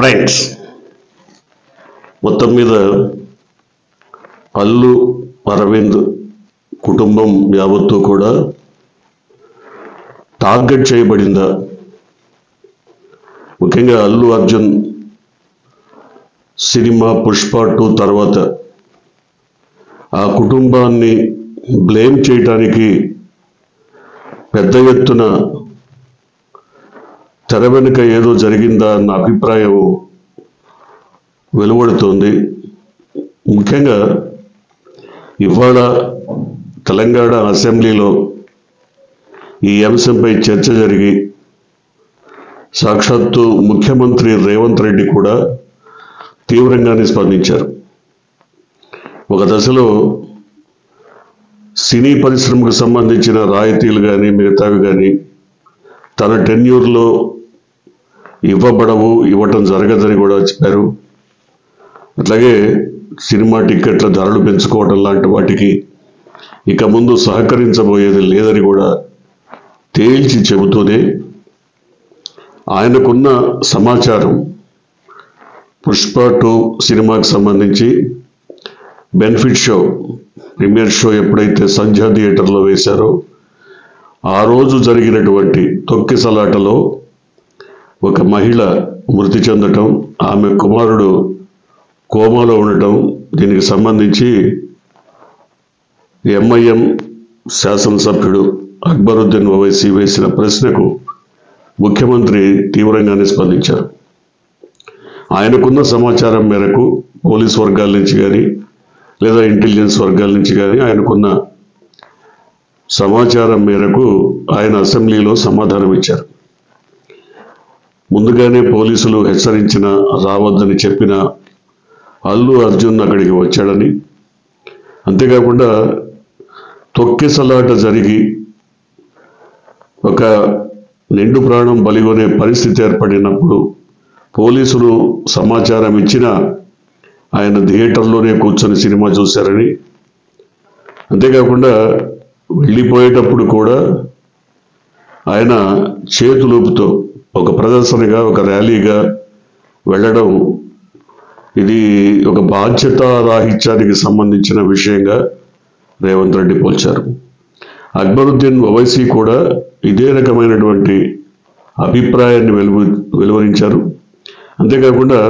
Friends, మొత్తం మీద అల్లు అరవింద్ కుటుంబం యావత్తు కూడా టార్గెట్ చేయబడిందా? ముఖ్యంగా అల్లు అర్జున్ సినిమా పుష్ప 2 తర్వాత ఆ కుటుంబాన్ని బ్లేమ్ చేయడానికి పెద్ద ఎత్తున తెర వెనుక ఏదో జరిగిందా అన్న అభిప్రాయం వెలువడుతోంది. ముఖ్యంగా ఇవాళ తెలంగాణ అసెంబ్లీలో ఈ అంశంపై చర్చ జరిగి సాక్షాత్తు ముఖ్యమంత్రి రేవంత్ రెడ్డి కూడా తీవ్రంగానే స్పందించారు. ఒక దశలో సినీ పరిశ్రమకు సంబంధించిన రాయితీలు కానీ మిగతావి కానీ తన టెన్యూర్లో ఇవ్వటం జరగదని కూడా చెప్పారు. అట్లాగే సినిమా టిక్కెట్ల ధరలు పెంచుకోవడం లాంటి వాటికి ఇక ముందు సహకరించబోయేది లేదని కూడా తేల్చి చెబుతూనే ఆయనకున్న సమాచారం పుష్ప 2 సినిమాకి సంబంధించి బెనిఫిట్ షో, ప్రీమియర్ షో ఎప్పుడైతే సంధ్యా థియేటర్లో వేశారో ఆ రోజు జరిగినటువంటి తొక్కిసలాటలో ఒక మహిళ మృతి చెందటం, ఆమె కుమారుడు కోమాలో ఉండటం, దీనికి సంబంధించి ఎంఐఎం శాసనసభ్యుడు అక్బరుద్దీన్ ఓవైసీ వేసిన ప్రశ్నకు ముఖ్యమంత్రి తీవ్రంగానే స్పందించారు. ఆయనకున్న సమాచారం మేరకు పోలీస్ వర్గాల నుంచి కానీ లేదా ఇంటెలిజెన్స్ వర్గాల నుంచి కానీ ఆయనకున్న సమాచారం మేరకు ఆయన అసెంబ్లీలో సమాధానం ఇచ్చారు. ముందుగానే పోలీసులు హెచ్చరించిన, రావద్దని చెప్పిన అల్లు అర్జున్ అక్కడికి వచ్చాడని, అంతేకాకుండా తొక్కిసలాట జరిగి ఒక నిండు ప్రాణం బలిగొనే పరిస్థితి ఏర్పడినప్పుడు పోలీసులు సమాచారం ఇచ్చిన ఆయన థియేటర్లోనే కూర్చొని సినిమా చూశారని, అంతేకాకుండా వెళ్ళిపోయేటప్పుడు కూడా ఆయన చేతులూపుతో ఒక ప్రదర్శనగా, ఒక ర్యాలీగా వెళ్ళడం, ఇది ఒక బాధ్యతా రాహిత్యానికి సంబంధించిన విషయంగా రేవంత్ రెడ్డి పోల్చారు. అక్బరుద్దీన్ ఓవైసీ కూడా ఇదే రకమైనటువంటి అభిప్రాయాన్ని వెలువరించారు. అంతేకాకుండా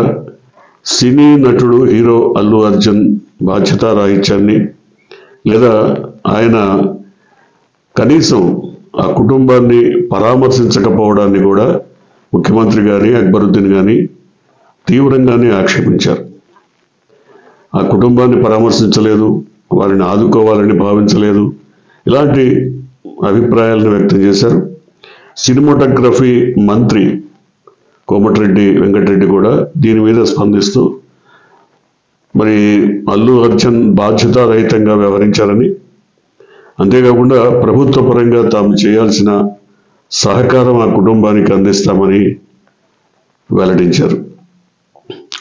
సినీ నటుడు హీరో అల్లు అర్జున్ బాధ్యతా రాహిత్యాన్ని లేదా ఆయన కనీసం ఆ కుటుంబాన్ని పరామర్శించకపోవడాన్ని కూడా ముఖ్యమంత్రి కానీ అక్బరుద్దీన్ కానీ తీవ్రంగానే ఆక్షేపించారు. ఆ కుటుంబాన్ని పరామర్శించలేదు, వారిని ఆదుకోవాలని భావించలేదు, ఇలాంటి అభిప్రాయాలను వ్యక్తం చేశారు. సినిమాటోగ్రఫీ మంత్రి కోమటిరెడ్డి వెంకటరెడ్డి కూడా దీని మీద స్పందిస్తూ మరి అల్లు అర్జున్ బాధ్యతారహితంగా వ్యవహరించారని, అంతేకాకుండా ప్రభుత్వ పరంగా తాము చేయాల్సిన సహకారం ఆ కుటుంబానికి అందిస్తామని వెల్లడించారు.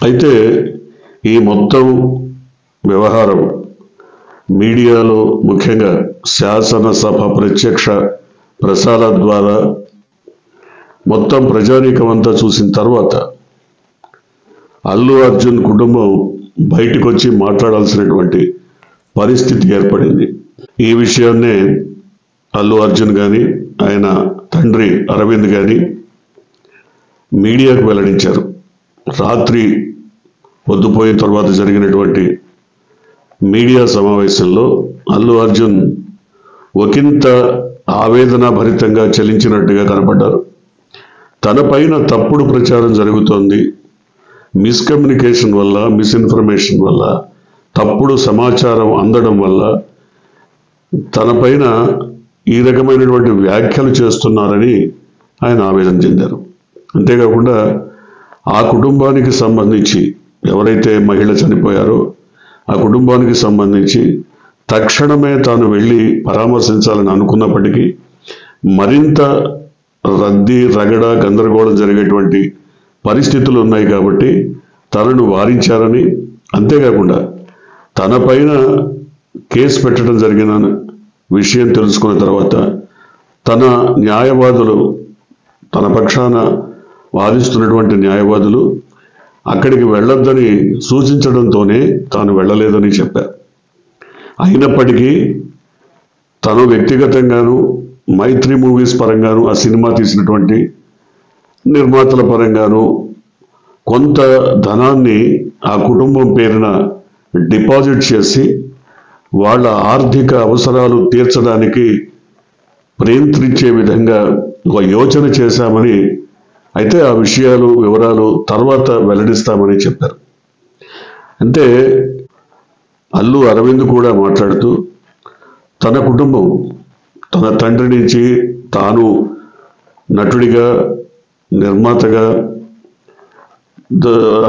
అయితే ఈ మొత్తం వ్యవహారం మీడియాలో, ముఖ్యంగా శాసనసభ ప్రత్యక్ష ప్రసారాల ద్వారా మొత్తం ప్రజానీకం అంతా చూసిన తర్వాత అల్లు అర్జున్ కుటుంబం బయటకు వచ్చి మాట్లాడాల్సినటువంటి పరిస్థితి ఏర్పడింది. ఈ విషయాన్నే అల్లు అర్జున్ కానీ ఆయన తండ్రి అరవింద్ కానీ మీడియాకు వెల్లడించారు. రాత్రి పొద్దుపోయిన తర్వాత జరిగినటువంటి మీడియా సమావేశంలో అల్లు అర్జున్ ఒకంత ఆవేదన భరితంగా చలించినట్టుగా కనపడ్డారు. తన పైన తప్పుడు ప్రచారం జరుగుతోంది, మిస్కమ్యూనికేషన్ వల్ల, మిస్ఇన్ఫర్మేషన్ వల్ల, తప్పుడు సమాచారం అందడం వల్ల తన పైన ఈ రకమైనటువంటి వ్యాఖ్యలు చేస్తున్నారని ఆయన ఆవేదన చెందారు. అంతేకాకుండా ఆ కుటుంబానికి సంబంధించి ఎవరైతే మహిళ చనిపోయారో ఆ కుటుంబానికి సంబంధించి తక్షణమే తాను వెళ్ళి పరామర్శించాలని అనుకున్నప్పటికీ మరింత రద్దీ, రగడ, గందరగోళం జరిగేటువంటి పరిస్థితులు ఉన్నాయి కాబట్టి తనను వారించారని, అంతేకాకుండా తన పైన కేసు పెట్టడం జరిగిన విషయం తెలుసుకున్న తర్వాత తన న్యాయవాదులు, తన పక్షాన వాదిస్తున్నటువంటి న్యాయవాదులు అక్కడికి వెళ్ళొద్దని సూచించడంతోనే తాను వెళ్ళలేదని చెప్పారు. అయినప్పటికీ తను వ్యక్తిగతంగాను మైత్రి మూవీస్ పరంగాను ఆ సినిమా తీసినటువంటి నిర్మాతల పరంగాను కొంత ధనాన్ని ఆ కుటుంబం పేరున డిపాజిట్ చేసి వాళ్ళ ఆర్థిక అవసరాలు తీర్చడానికి ప్రయత్నించే విధంగా ఒక యోచన చేశామని, అయితే ఆ విషయాలు వివరాలు తర్వాత వెల్లడిస్తామని చెప్పారు. అంటే అల్లు అరవింద్ కూడా మాట్లాడుతూ తన కుటుంబం తన తండ్రి నుంచి తాను నటుడిగా నిర్మాతగా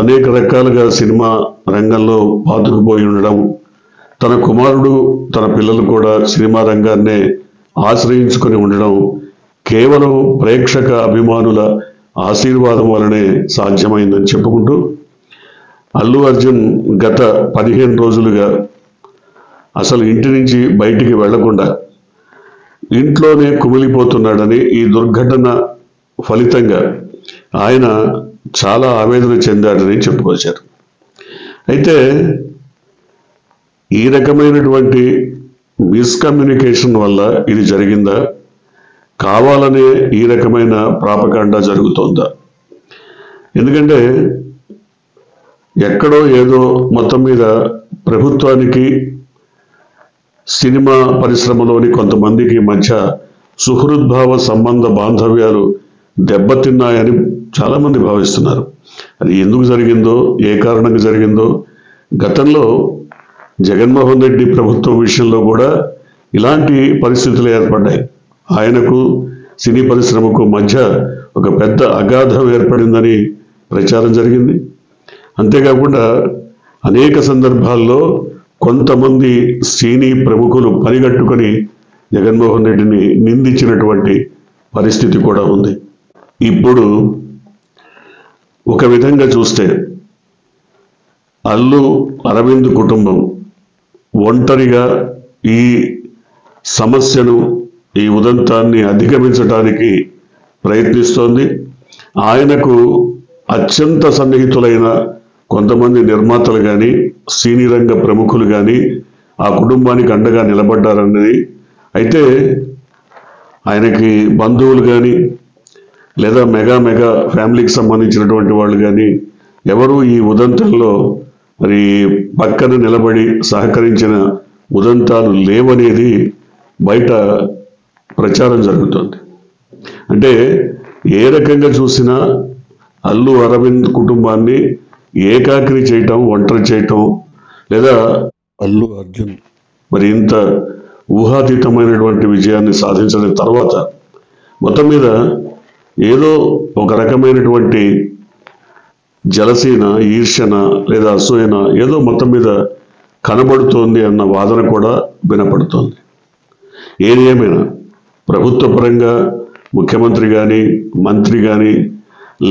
అనేక రకాలుగా సినిమా రంగంలో పాతుకుపోయి ఉండడం, తన కుమారుడు తన పిల్లలు కూడా సినిమా రంగాన్నే ఆశ్రయించుకొని ఉండడం కేవలం ప్రేక్షక అభిమానుల ఆశీర్వాదం వలనే సాధ్యమైందని చెప్పుకుంటూ అల్లు అర్జున్ గత 15 రోజులుగా అసలు ఇంటి నుంచి బయటికి వెళ్లకుండా ఇంట్లోనే కుమిలిపోతున్నాడని, ఈ దుర్ఘటన ఫలితంగా ఆయన చాలా ఆవేదన చెందాడని చెప్పుకొచ్చారు. అయితే ఈ రకమైనటువంటి మిస్కమ్యూనికేషన్ వల్ల ఇది జరిగిందా, కావాలనే ఈ రకమైన ప్రాపకాండా జరుగుతోందా? ఎందుకంటే ఎక్కడో ఏదో మొత్తం మీద ప్రభుత్వానికి సినిమా పరిశ్రమలోని కొంతమందికి మధ్య సుహృద్భావ సంబంధ బాంధవ్యాలు దెబ్బతిన్నాయని చాలామంది భావిస్తున్నారు. అది ఎందుకు జరిగిందో, ఏ కారణంగా జరిగిందో, గతంలో జగన్మోహన్ రెడ్డి ప్రభుత్వం విషయంలో కూడా ఇలాంటి పరిస్థితులు ఏర్పడ్డాయి. ఆయనకు సినీ పరిశ్రమకు మధ్య ఒక పెద్ద అగాధం ఏర్పడిందని ప్రచారం జరిగింది. అంతేకాకుండా అనేక సందర్భాల్లో కొంతమంది సినీ ప్రముఖులు పనిగట్టుకొని జగన్మోహన్ రెడ్డిని నిందించినటువంటి పరిస్థితి కూడా ఉంది. ఇప్పుడు ఒక విధంగా చూస్తే అల్లు అరవింద్ కుటుంబం ఒంటరిగా ఈ సమస్యను, ఈ ఉదంతాన్ని అధిగమించడానికి ప్రయత్నిస్తోంది. ఆయనకు అత్యంత సన్నిహితులైన కొంతమంది నిర్మాతలు కానీ సినీ రంగ ప్రముఖులు కానీ ఆ కుటుంబానికి అండగా నిలబడ్డారన్నది. అయితే ఆయనకి బంధువులు కానీ లేదా మెగా ఫ్యామిలీకి సంబంధించినటువంటి వాళ్ళు కానీ ఎవరు ఈ ఉదంతంలో మరి పక్కన నిలబడి సహకరించిన ఉదంతాలు లేవనేది బయట ప్రచారం జరుగుతుంది. అంటే ఏ రకంగా చూసినా అల్లు అరవింద్ కుటుంబాన్ని ఏకాకిరి చేయటం, ఒంటరి చేయటం, లేదా అల్లు అర్జున్ మరి ఇంత ఊహాతీతమైనటువంటి విజయాన్ని సాధించిన తర్వాత మొత్తం మీద ఏదో ఒక రకమైనటువంటి జలసీన, ఈర్ష్యన లేదా అసూయన ఏదో మొత్తం మీద కనబడుతోంది అన్న వాదన కూడా వినపడుతోంది. ఏది ఏమైనా ప్రభుత్వ పరంగా ముఖ్యమంత్రి కానీ, మంత్రి కానీ,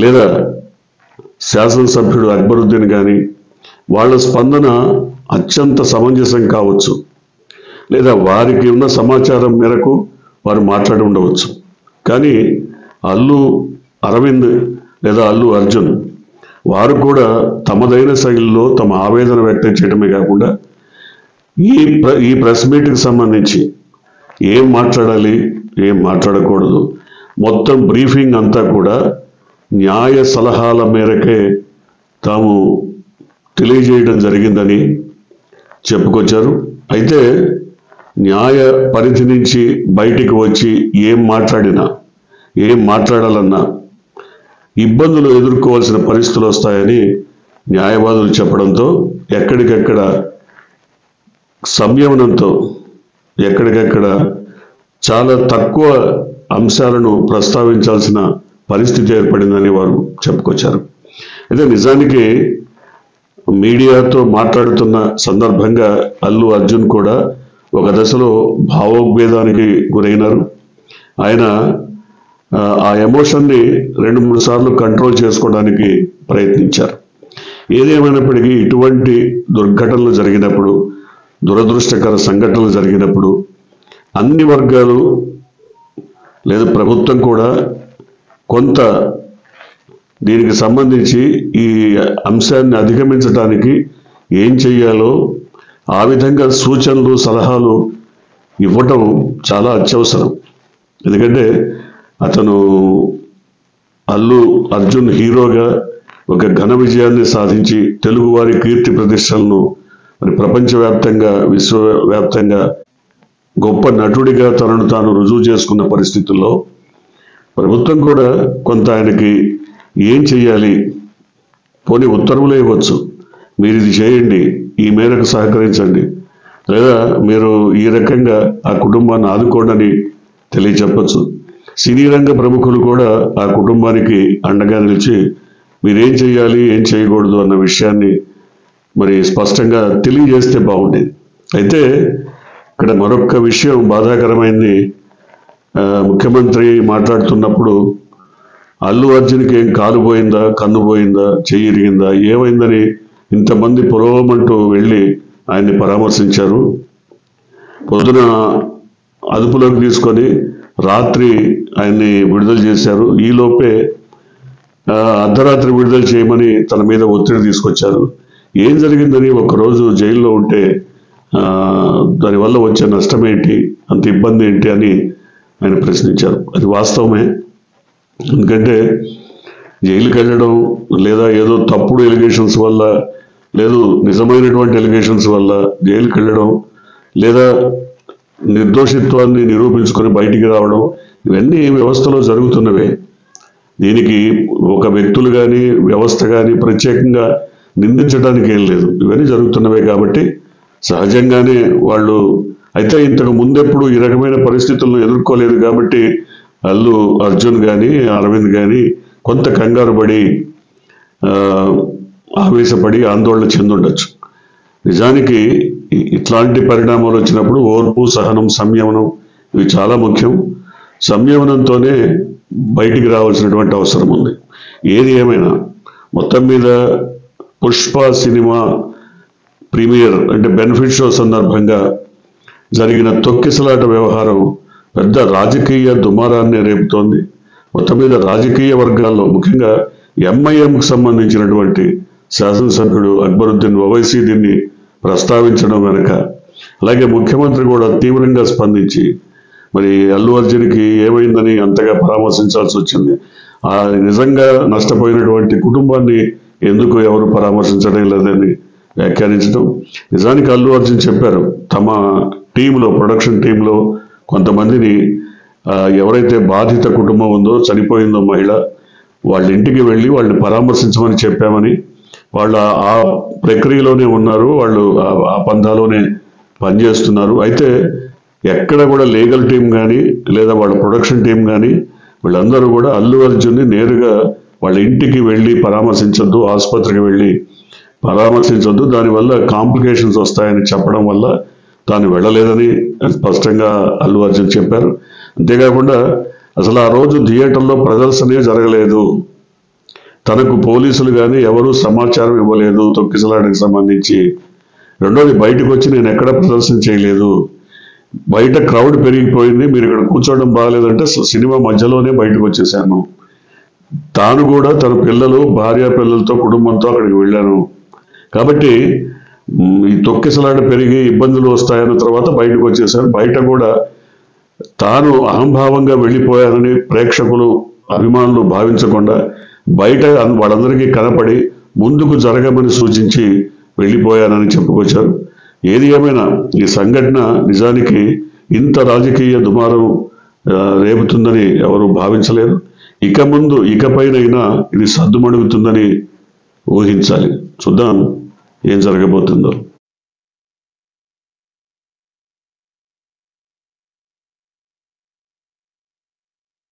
లేదా శాసనసభ్యుడు అక్బరుద్దీన్ కానీ వాళ్ళ స్పందన అత్యంత సమంజసం కావచ్చు, లేదా వారికి ఉన్న సమాచారం మేరకు వారు మాట్లాడి ఉండవచ్చు. కానీ అల్లు అరవింద్ లేదా అల్లు అర్జున్ వారు కూడా తమదైన శైలిలో తమ ఆవేదన వ్యక్తం చేయడమే కాకుండా ఈ ప్రెస్ మీట్కి సంబంధించి ఏం మాట్లాడాలి, ఏం మాట్లాడకూడదు, మొత్తం బ్రీఫింగ్ అంతా కూడా న్యాయ సలహాల మేరకే తాము తెలియజేయడం జరిగిందని చెప్పుకొచ్చారు. అయితే న్యాయ పరిధి నుంచి బయటికి వచ్చి ఏం మాట్లాడినా, ఏం మాట్లాడాలన్నా ఇబ్బందులు ఎదుర్కోవాల్సిన పరిస్థితులు వస్తాయని న్యాయవాదులు చెప్పడంతో ఎక్కడికెక్కడ సంయమనంతో ఎక్కడికెక్కడ చాలా తక్కువ అంశాలను ప్రస్తావించాల్సిన పరిస్థితి ఏర్పడిందని వారు చెప్పుకొచ్చారు. అయితే నిజానికి మీడియాతో మాట్లాడుతున్న సందర్భంగా అల్లు అర్జున్ కూడా ఒక దశలో భావోద్వేగానికి గురైనారు. ఆయన ఆ ఎమోషన్ని 2-3 సార్లు కంట్రోల్ చేసుకోవడానికి ప్రయత్నించారు. ఏదేమైనప్పటికీ ఇటువంటి దుర్ఘటనలు జరిగినప్పుడు, దురదృష్టకర సంఘటనలు జరిగినప్పుడు అన్ని వర్గాలు లేదా ప్రభుత్వం కూడా కొంత దీనికి సంబంధించి ఈ అంశాన్ని అధిగమించడానికి ఏం చేయాలో ఆ విధంగా సూచనలు సలహాలు ఇవ్వటం చాలా అత్యవసరం. ఎందుకంటే అతను అల్లు అర్జున్ హీరోగా ఒక ఘన విజయాన్ని సాధించి తెలుగువారి కీర్తి ప్రతిష్టలను మరి ప్రపంచవ్యాప్తంగా విశ్వవ్యాప్తంగా గొప్ప నటుడిగా తనను తాను రుజువు చేసుకున్న పరిస్థితుల్లో ప్రభుత్వం కూడా కొంత ఆయనకి ఏం చెయ్యాలి, పోనీ ఉత్తర్వులు ఇవ్వచ్చు, మీరు ఇది చేయండి, ఈ మేరకు సహకరించండి, లేదా మీరు ఈ రకంగా ఆ కుటుంబాన్ని ఆదుకోండి తెలియచెప్పచ్చు. సినీ రంగ ప్రముఖులు కూడా ఆ కుటుంబానికి అండగా నిలిచి మీరేం చేయాలి ఏం చేయకూడదు అన్న విషయాన్ని మరి స్పష్టంగా తెలియజేస్తే బాగుండేది. అయితే ఇక్కడ మరొక విషయం బాధాకరమైంది. ముఖ్యమంత్రి మాట్లాడుతున్నప్పుడు అల్లు అర్జున్కి ఏం కాలు పోయిందా, కన్ను పోయిందా, చెయ్యి ఇరిగిందా, ఏమైందని ఇంతమంది పొలవమంటూ వెళ్ళి ఆయన్ని పరామర్శించారు. పొద్దున అదుపులోకి తీసుకొని రాత్రి ఆయన్ని విడుదల చేశారు. ఈలోపే అర్ధరాత్రి విడుదల చేయమని తన మీద ఒత్తిడి తీసుకొచ్చారు. ఏం జరిగిందని ఒకరోజు జైల్లో ఉంటే దానివల్ల వచ్చే నష్టం ఏంటి, అంత ఇబ్బంది ఏంటి అని ఆయన ప్రశ్నించారు. అది వాస్తవమే. ఎందుకంటే జైలుకి వెళ్ళడం లేదా ఏదో తప్పుడు ఎలిగేషన్స్ వల్ల, లేదు నిజమైనటువంటి ఎలిగేషన్స్ వల్ల జైలుకి వెళ్ళడం, లేదా నిర్దోషిత్వాన్ని నిరూపించుకొని బయటికి రావడం, ఇవన్నీ వ్యవస్థలో జరుగుతున్నవే. దీనికి ఒక వ్యక్తులు కానీ వ్యవస్థ కానీ ప్రత్యేకంగా నిందించడానికి ఏం లేదు, ఇవన్నీ జరుగుతున్నవే. కాబట్టి సహజంగానే వాళ్ళు అయితే ఇంతకు ముందెప్పుడు ఈ రకమైన పరిస్థితులను ఎదుర్కోలేదు కాబట్టి అల్లు అర్జున్ కానీ అరవింద్ కానీ కొంత కంగారు పడి ఆవేశపడి ఆందోళన చెందుండొచ్చు. నిజానికి ఇట్లాంటి పరిణామాలు వచ్చినప్పుడు ఓర్పు, సహనం, సంయమనం ఇవి చాలా ముఖ్యం. సంయమనంతోనే బయటికి రావాల్సినటువంటి అవసరం ఉంది. ఏది ఏమైనా మొత్తం మీద పుష్ప సినిమా ప్రీమియర్ అంటే బెనిఫిట్ షో సందర్భంగా జరిగిన తొక్కిసలాట వ్యవహారం పెద్ద రాజకీయ దుమారాన్ని రేపుతోంది. మొత్తం మీద రాజకీయ వర్గాల్లో ముఖ్యంగా ఎంఐఎంకు సంబంధించినటువంటి శాసనసభ్యుడు అక్బరుద్దీన్ ఓవైసీ దీన్ని ప్రస్తావించడం వెనుక, అలాగే ముఖ్యమంత్రి కూడా తీవ్రంగా స్పందించి మరి అల్లు అర్జున్కి ఏమైందని అంతగా పరామర్శించాల్సి వచ్చింది. ఆ నిజంగా నష్టపోయినటువంటి కుటుంబాన్ని ఎందుకు ఎవరు పరామర్శించడం లేదని వ్యాఖ్యానించడం. నిజానికి అల్లు అర్జున్ చెప్పారు, తమ టీంలో ప్రొడక్షన్ టీంలో కొంతమందిని ఎవరైతే బాధిత కుటుంబం ఉందో, చనిపోయిందో మహిళ, వాళ్ళ ఇంటికి వెళ్ళి వాళ్ళని పరామర్శించమని చెప్పామని, వాళ్ళ ఆ ప్రక్రియలోనే ఉన్నారు, వాళ్ళు ఆ పందాలోనే పనిచేస్తున్నారు. అయితే ఎక్కడ కూడా లీగల్ టీం కానీ లేదా వాళ్ళ ప్రొడక్షన్ టీం కానీ వీళ్ళందరూ కూడా అల్లు అర్జున్ని నేరుగా వాళ్ళ ఇంటికి వెళ్ళి పరామర్శించొద్దు, ఆసుపత్రికి వెళ్ళి పరామర్శించొద్దు, దానివల్ల కాంప్లికేషన్స్ వస్తాయని చెప్పడం వల్ల తాను వెళ్ళలేదని స్పష్టంగా అల్లు అర్జున్ చెప్పారు. అంతేకాకుండా అసలు ఆ రోజు థియేటర్లో ప్రదర్శనే జరగలేదు, తనకు పోలీసులు కానీ ఎవరూ సమాచారం ఇవ్వలేదు తొక్కిసలాటకు సంబంధించి. రెండోది, బయటకు వచ్చి నేను ఎక్కడ ప్రదర్శన చేయలేదు, బయట క్రౌడ్ పెరిగిపోయింది, మీరు ఇక్కడ కూర్చోవడం బాగలేదంటే సినిమా మధ్యలోనే బయటకు వచ్చేసాను, తాను కూడా తన పిల్లలు భార్య పిల్లలతో కుటుంబంతో అక్కడికి వెళ్ళాను, కాబట్టి ఈ తొక్కిసలాట పెరిగి ఇబ్బందులు వస్తాయన్న తర్వాత బయటకు వచ్చేసాను, బయట కూడా తాను అహంభావంగా వెళ్ళిపోయానని ప్రేక్షకులు అభిమానులు భావించకుండా బయట వాళ్ళందరికీ కనపడి ముందుకు జరగమని సూచించి వెళ్ళిపోయానని చెప్పుకొచ్చారు. ఏది ఏమైనా ఈ సంఘటన నిజానికి ఇంత రాజకీయ దుమారం రేపుతుందని ఎవరు భావించలేదు. ఇకపైనైనా ఇది సద్దుమణుగుతుందని ఊహించాలి. చూద్దాం ఏం జరగబోతుందో.